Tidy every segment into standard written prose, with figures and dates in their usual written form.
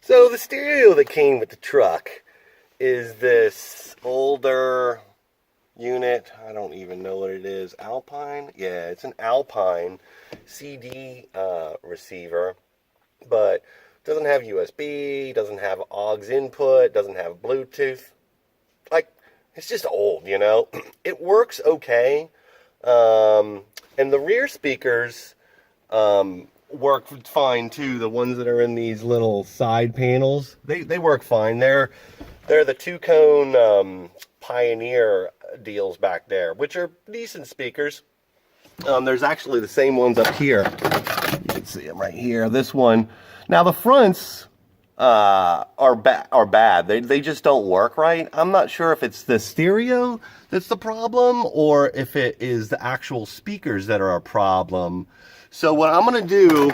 So the stereo that came with the truck is this older unit. I don't even know what it is. Alpine? Yeah, it's an Alpine CD receiver, but doesn't have USB, doesn't have aux input, doesn't have Bluetooth. Like, it's just old, you know? It works okay. And the rear speakers work fine too. The ones that are in these little side panels, they work fine. They're the 2-cone Pioneer deals back there, which are decent speakers. There's actually the same ones up here. You can see them right here. This one. Now the fronts are bad. They just don't work right. I'm not sure if it's the stereo that's the problem or if it is the actual speakers that are a problem. So what I'm gonna do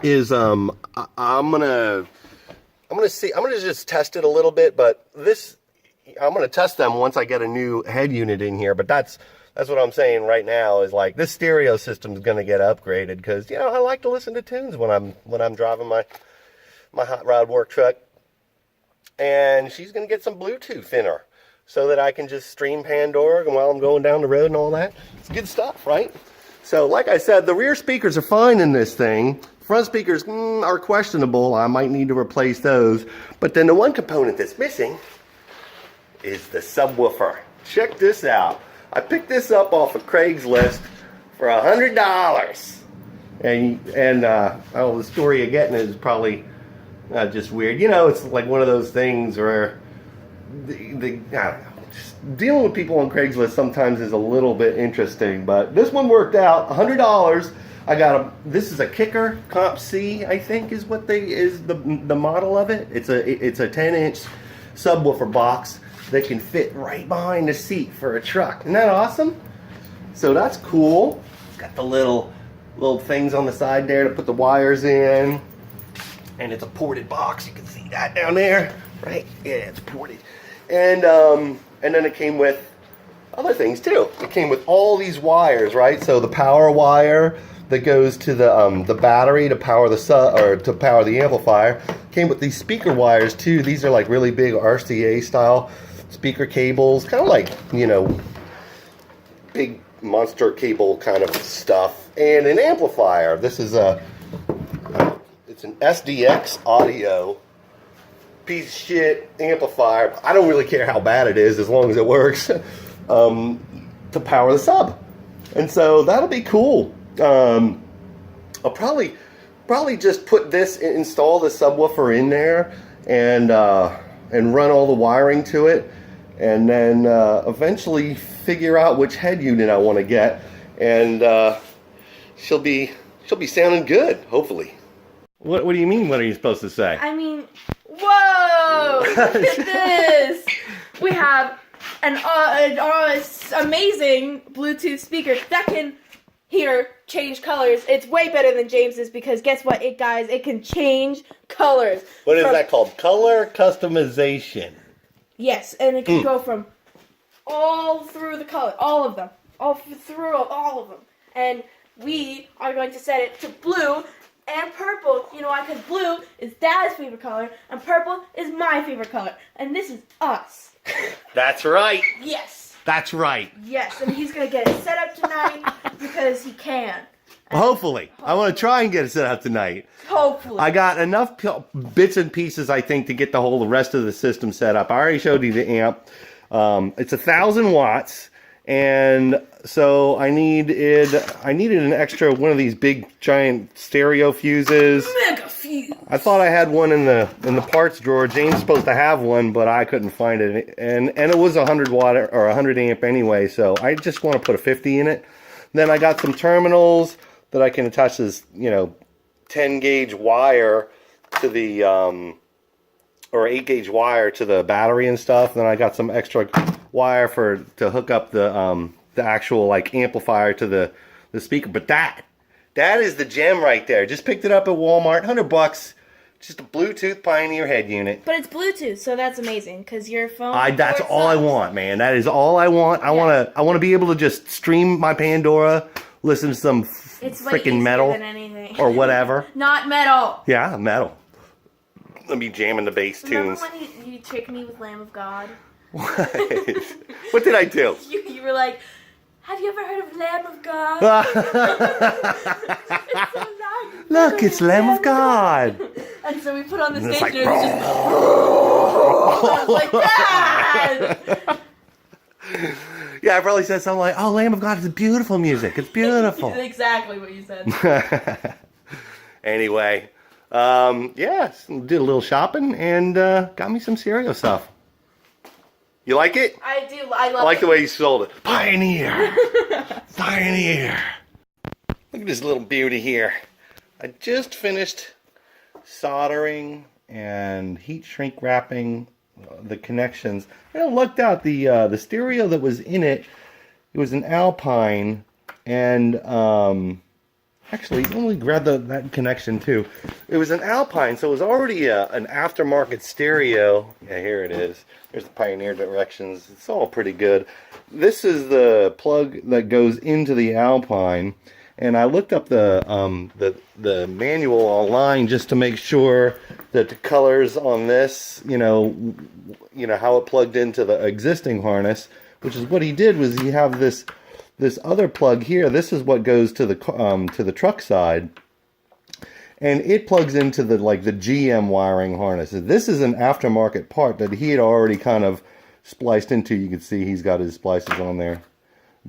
is I'm gonna just test it a little bit, but I'm gonna test them once I get a new head unit in here. But that's what I'm saying right now is like this stereo system is gonna get upgraded because you know I like to listen to tunes when I'm driving my hot rod work truck, and she's gonna get some Bluetooth in her so that I can just stream Pandora while I'm going down the road and all that. It's good stuff, right? So like I said, the rear speakers are fine in this thing. Front speakers are questionable. I might need to replace those. But then the one component that's missing is the subwoofer. Check this out. I picked this up off of Craigslist for $100. And oh, the story of getting it is probably just weird. You know, it's like one of those things where I don't know. Dealing with people on Craigslist sometimes is a little bit interesting, but this one worked out. $100. I got this is a Kicker Comp C, I think is what the model of it. It's a 10-inch subwoofer box that can fit right behind the seat for a truck. Isn't that awesome? So that's cool. It's got the little things on the side there to put the wires in, and it's a ported box. You can see that down there, right? Yeah, it's ported, and then it came with other things too. It came with all these wires, right? So the power wire that goes to the battery to power to power the amplifier came with these speaker wires too. These are like really big RCA style speaker cables, kind of like, you know, big monster cable kind of stuff, and an amplifier. This is it's an SDX audio piece of shit amplifier. I don't really care how bad it is as long as it works to power the sub. And so that'll be cool. I'll probably just put this, install the subwoofer in there and run all the wiring to it, and then eventually figure out which head unit I want to get, and she'll be sounding good, hopefully. What do you mean? What are you supposed to say? I mean, whoa! Look at this. We have an amazing Bluetooth speaker that can change colors. It's way better than James's because guess what, guys? It can change colors. What is that called? Color customization. Yes, and it can go from all through the color, all of them, all of them. And we are going to set it to blue and purple. You know why? Because blue is Dad's favorite color, and purple is my favorite color. And this is us. That's right. Yes. That's right. Yes, and he's going to get it set up tonight because he can. Hopefully. I want to try and get it set up tonight. Hopefully. I got enough bits and pieces, I think, to get the rest of the system set up. I already showed you the amp. It's 1,000 watts. And so I needed an extra one of these big giant stereo fuses. Mega fuse. I thought I had one in the parts drawer. James supposed to have one, but I couldn't find it. And it was 100 watt or 100 amp anyway, so I just want to put a 50 in it. Then I got some terminals that I can attach this, 10 gauge wire to the or 8 gauge wire to the battery and stuff. Then I got some extra wire to hook up the actual like amplifier to the speaker. But that is the gem right there. Just picked it up at Walmart, $100. Just a Bluetooth Pioneer head unit. But it's Bluetooth, so that's amazing because your phone. That's all I want, man. That is all I want. I want to be able to just stream my Pandora, listen to some freaking metal than anything. or whatever. Not metal. Yeah, metal. Let me jamming the bass tunes. Remember when you tricked me with Lamb of God? What? What did I do? You were like, have you ever heard of Lamb of God? It's so loud. Look, it's Lamb of God. And so we put on the And it's stage like, and it was just like, Dad! Yeah, I probably said something like, oh, Lamb of God is beautiful music. It's beautiful. Exactly what you said. Anyway, yeah, did a little shopping and got me some stereo stuff. You like it? I do. I love I like it. the way you sold it. Pioneer. Pioneer. Look at this little beauty here. I just finished soldering and heat shrink wrapping the connections. I looked out the stereo that was in it. It was an Alpine, and actually, let me grab that connection too. It was an Alpine, so it was already an aftermarket stereo. Yeah, here it is. There's the Pioneer directions. It's all pretty good. This is the plug that goes into the Alpine, and I looked up the manual online just to make sure that the colors on this, you know how it plugged into the existing harness. Which is what he did was he have this other plug here. This is what goes to the truck side, and it plugs into the GM wiring harness. This is an aftermarket part that he had already kind of spliced into. You can see he's got his splices on there,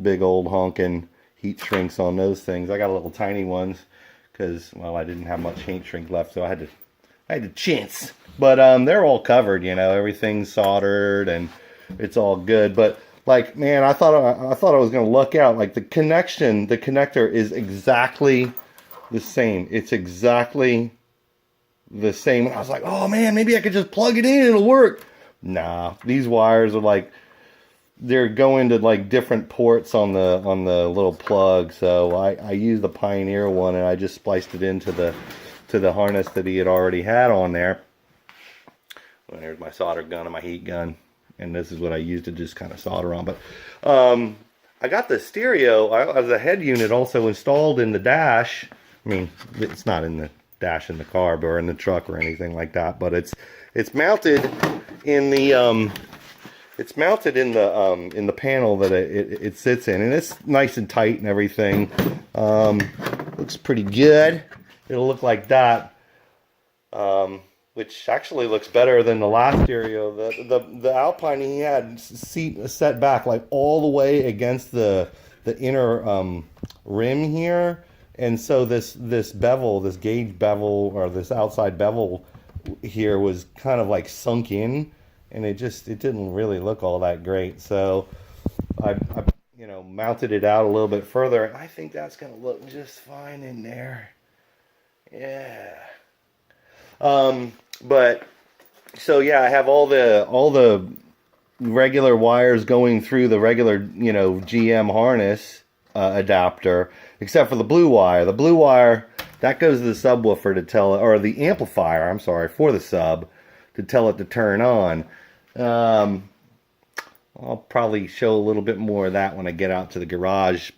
big old honking heat shrinks on those things. I got a little tiny ones because, well, I didn't have much heat shrink left, so I had to chintz. But they're all covered, everything's soldered and it's all good. But like, man, I thought I was gonna luck out. Like the connector is exactly the same. It's exactly the same. I was like, oh man, maybe I could just plug it in and it'll work. Nah, these wires are they're going to different ports on the little plug. So I used the Pioneer one and I just spliced it into the harness that he had already had on there. Well, there's my solder gun and my heat gun. And this is what I used to just kind of solder on. But I got the stereo as a head unit also installed in the dash. I mean, it's not in the dash in the car or in the truck or anything like that. But it's mounted in the in the panel that it sits in, and it's nice and tight and everything. Looks pretty good. It'll look like that. Which actually looks better than the last stereo. The Alpine, he had seat set back all the way against the inner rim here, and so this bevel, this gauge bevel or this outside bevel here was kind of sunk in, and it didn't really look all that great. So I mounted it out a little bit further, and I think that's gonna look just fine in there. Yeah. But so yeah, I have all the regular wires going through the regular GM harness adapter, except for the blue wire. The blue wire that goes to the subwoofer to tell it, or the amplifier, I'm sorry, for the sub to tell it to turn on. I'll probably show a little bit more of that when I get out to the garage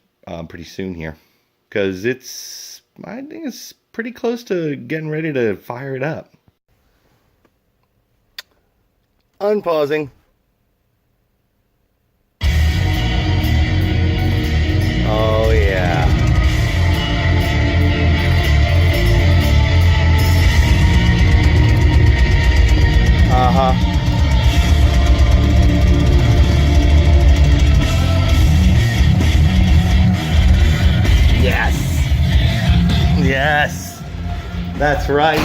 pretty soon here, because I think it's pretty close to getting ready to fire it up. Unpausing. Oh yeah. Uh-huh. Yes. Yes. That's right.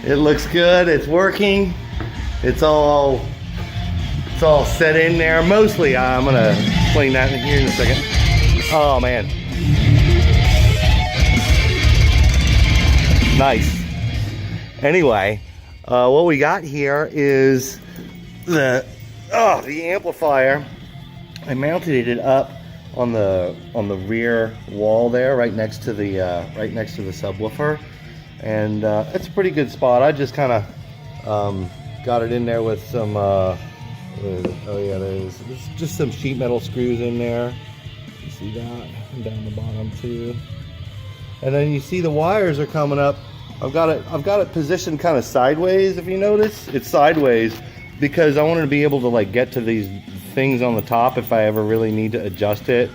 It looks good. It's working. It's all set in there. Mostly, I'm gonna explain that here in a second. Oh man, nice. Anyway, what we got here is the amplifier. I mounted it up on the rear wall there, right next to the subwoofer, and it's a pretty good spot. I just kind of got it in there with some, oh yeah, there's just some sheet metal screws in there. You see that? And down the bottom too. And then you see the wires are coming up I've got it positioned kind of sideways. If you notice, it's sideways because I wanted to be able to like get to these things on the top if I ever really need to adjust it.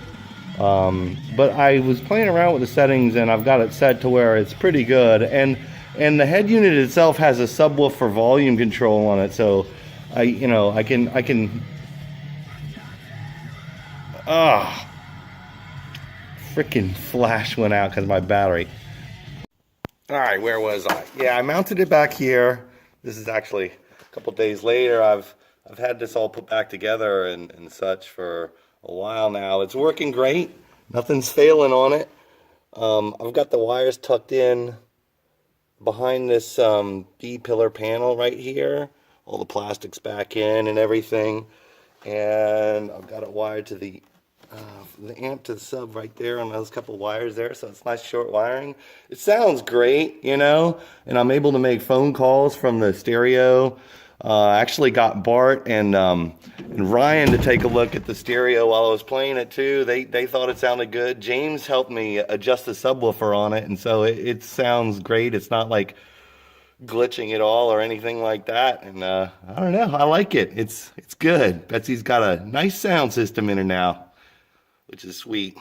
But I was playing around with the settings and I've got it set to where it's pretty good. And the head unit itself has a subwoofer volume control on it, so I can. Freaking flash went out because of my battery. All right, where was I? Yeah, I mounted it back here. This is actually a couple days later. I've had this all put back together and such for a while now. It's working great. Nothing's failing on it. I've got the wires tucked in behind this B-pillar panel right here. All the plastic's back in and everything. And I've got it wired to the amp to the sub right there on those couple wires there, so it's nice short wiring. It sounds great, you know, and I'm able to make phone calls from the stereo. I actually got Bart and Ryan to take a look at the stereo while I was playing it too. They thought it sounded good. James helped me adjust the subwoofer on it, and so it sounds great. It's not like glitching at all or anything like that, and I don't know, I like it. It's good. Betsy's got a nice sound system in her now, which is sweet.